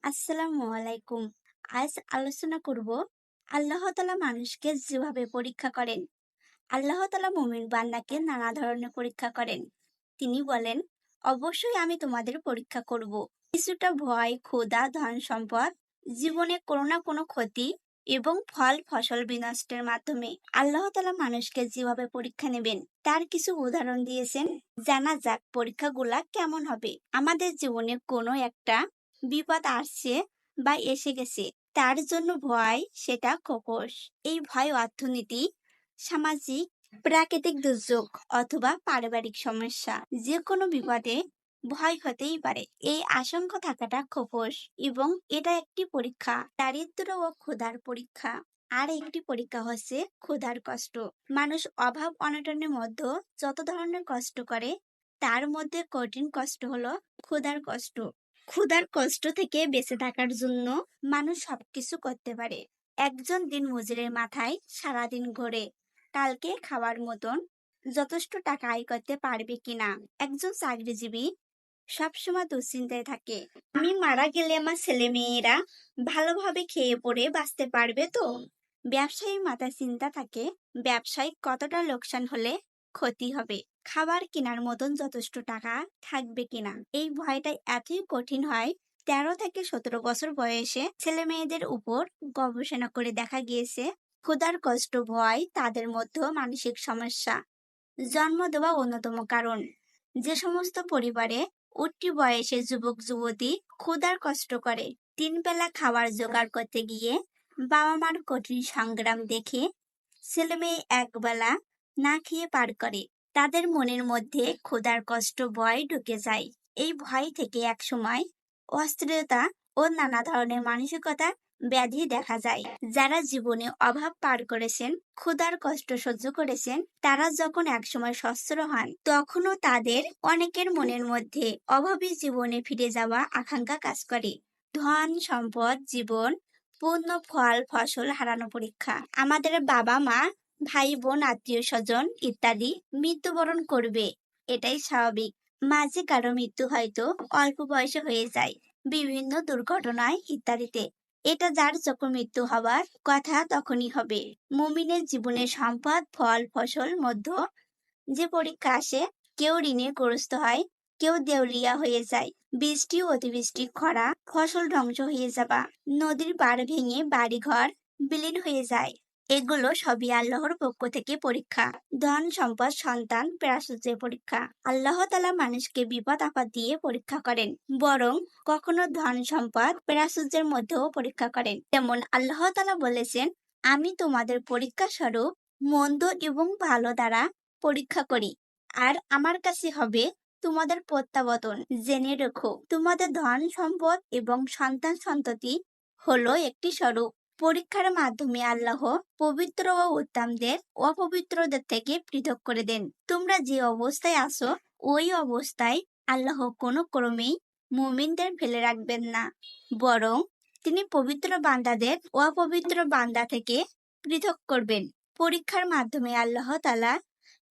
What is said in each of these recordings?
আসসালামু আলাইকুম। আজ আলোচনা করব আল্লাহ তাআলা মানুষকে যেভাবে পরীক্ষা করেন। আল্লাহ তাআলা মুমিন বান্দাকে নানা ধরনের পরীক্ষা করেন। তিনি বলেন, অবশ্যই আমি তোমাদের পরীক্ষা করব। কিছুটা ভয়, ক্ষুধা, ধন সম্পদ, জীবনে কোনো না কোনো ক্ষতি এবং ফল ফসল বিনষ্টের মাধ্যমে আল্লাহ তাআলা মানুষকে যেভাবে পরীক্ষা নেবেন তার কিছু উদাহরণ দিয়েছেন। জানা যাক পরীক্ষাগুলা কেমন হবে। আমাদের জীবনে কোনো একটা বিপদ আসছে বা এসে গেছে, তার জন্য ভয়, সেটা খোকস। এই ভয় অর্থনীতি, সামাজিক, প্রাকৃতিক দুর্যোগ অথবা পারিবারিক সমস্যা, যে কোনো বিপদে ভয় হতেই পারে। এই আশঙ্কা থাকাটা খোকস এবং এটা একটি পরীক্ষা, দারিদ্র ও ক্ষুধার পরীক্ষা। আর একটি পরীক্ষা হচ্ছে ক্ষুধার কষ্ট। মানুষ অভাব অনটনের মধ্যে যত ধরনের কষ্ট করে, তার মধ্যে কঠিন কষ্ট হলো ক্ষুধার কষ্ট। ক্ষুধার কষ্ট থেকে বেঁচে থাকার জন্য মানুষ সবকিছু করতে পারে। একজন দিন মজুরের মাথায় সারাদিন ঘোরে কালকে খাওয়ার মতন যথেষ্ট টাকা আয় করতে পারবে কিনা। একজন চাকরিজীবী সবসময় দুশ্চিন্তায় থাকে, আমি মারা গেলে আমার ছেলে মেয়েরা ভালোভাবে খেয়ে পড়ে বাঁচতে পারবে তো। ব্যবসায়ীর মাথায় চিন্তা থাকে, ব্যবসায় কতটা লোকসান হলে ক্ষতি হবে, খাবার কেনার মতন যথেষ্ট টাকা থাকবে কিনা। এই ভয়টা এতই কঠিন হয়, 13 থেকে 17 বছর বয়সে ছেলে মেয়েদের উপর গবেষণা করে দেখা গিয়েছে ক্ষুধার কষ্ট, ভয় তাদের মধ্যে মানসিক সমস্যা জন্ম দেওয়া অন্যতম কারণ। যে সমস্ত পরিবারে উঠতি বয়সে যুবক যুবতী ক্ষুধার কষ্ট করে, 3 বেলা খাবার জোগাড় করতে গিয়ে বাবা মার কঠিন সংগ্রাম দেখে ছেলে মেয়ে একবেলা না খেয়ে পার করে, তাদের মনের মধ্যে ক্ষুধার কষ্ট ভয় ঢুকে যায়। এই ভয় থেকে একসময় অস্থিরতা ও নানা ধরনের মানসিকতা ব্যাধি দেখা যায়। যারা জীবনে অভাব পার করেছেন, ক্ষুধার কষ্ট সহ্য করেছেন, তারা যখন একসময় সচ্ছল হন, তখনও তাদের অনেকের মনের মধ্যে অভাবী জীবনে ফিরে যাওয়া আকাঙ্ক্ষা কাজ করে। ধন সম্পদ, জীবন, পূর্ণ ফল ফসল হারানো পরীক্ষা। আমাদের বাবা মা, ভাই বোন, আত্মীয় স্বজন ইত্যাদি মৃত্যুবরণ করবে, এটাই স্বাভাবিক। মাঝে কারো মৃত্যু হয়তো অল্প বয়সে হয়ে যায়, বিভিন্ন দুর্ঘটনায় ইত্যাদিতে। এটা যার যখন মৃত্যু হবার কথা তখনই হবে। মুমিনের জীবনে সম্পদ ফল ফসল মধ্য যে পরীক্ষা আসে, কেউ ঋণে গ্রস্ত হয়, কেউ দেউলিয়া হয়ে যায়। বৃষ্টি অতিবৃষ্টি, খরা, ফসল ধ্বংস হয়ে যাবা, নদীর পাড় ভেঙে বাড়িঘর বিলীন হয়ে যায়, এগুলো সবই আল্লাহর পক্ষ থেকে পরীক্ষা। ধন সম্পদ, সন্তান, প্রাচুর্যের পরীক্ষা। আল্লাহ তাআলা মানুষকে বিপদ আপদ দিয়ে পরীক্ষা করেন, বরং কখনো ধন সম্পদ প্রাচুর্যের মধ্যেও পরীক্ষা করেন। যেমন আল্লাহ তাআলা বলেছেন, আমি তোমাদের পরীক্ষা স্বরূপ মন্দ এবং ভালো দ্বারা পরীক্ষা করি, আর আমার কাছে হবে তোমাদের প্রত্যাবর্তন। জেনে রেখো, তোমাদের ধন সম্পদ এবং সন্তান সন্ততি হলো একটি স্বরূপ। পরীক্ষার মাধ্যমে আল্লাহ পবিত্র ও উত্তমদের অপবিত্রদের থেকে পৃথক করে দেন। তোমরা যে অবস্থায় আছো, ওই অবস্থায় আল্লাহ কোনো ক্রমেই মুমিনদের ফেলে রাখবেন না, বরং তিনি পবিত্র বান্দাদের অপবিত্র বান্দা থেকে পৃথক করবেন। পরীক্ষার মাধ্যমে আল্লাহ তাআলা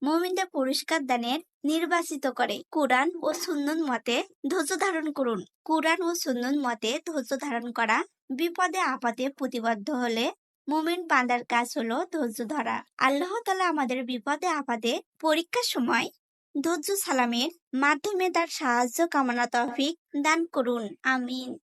মুমিনদের পুরস্কার দানের নির্বাচিত করে। কোরআন ও সুন্নত মতে ধৈর্য ধারণ করুন। কোরআন ও সুন্নত মতে ধৈর্য ধারণ করা। বিপদে আপদে প্রতিবদ্ধ হলে মুমিন বান্দার কাজ হলো ধৈর্য ধরা। আল্লাহ তাআলা আমাদের বিপদে আপদে পরীক্ষার সময় ধৈর্য সালামের মাধ্যমে তার সাহায্য কামনা তৌফিক দান করুন। আমিন।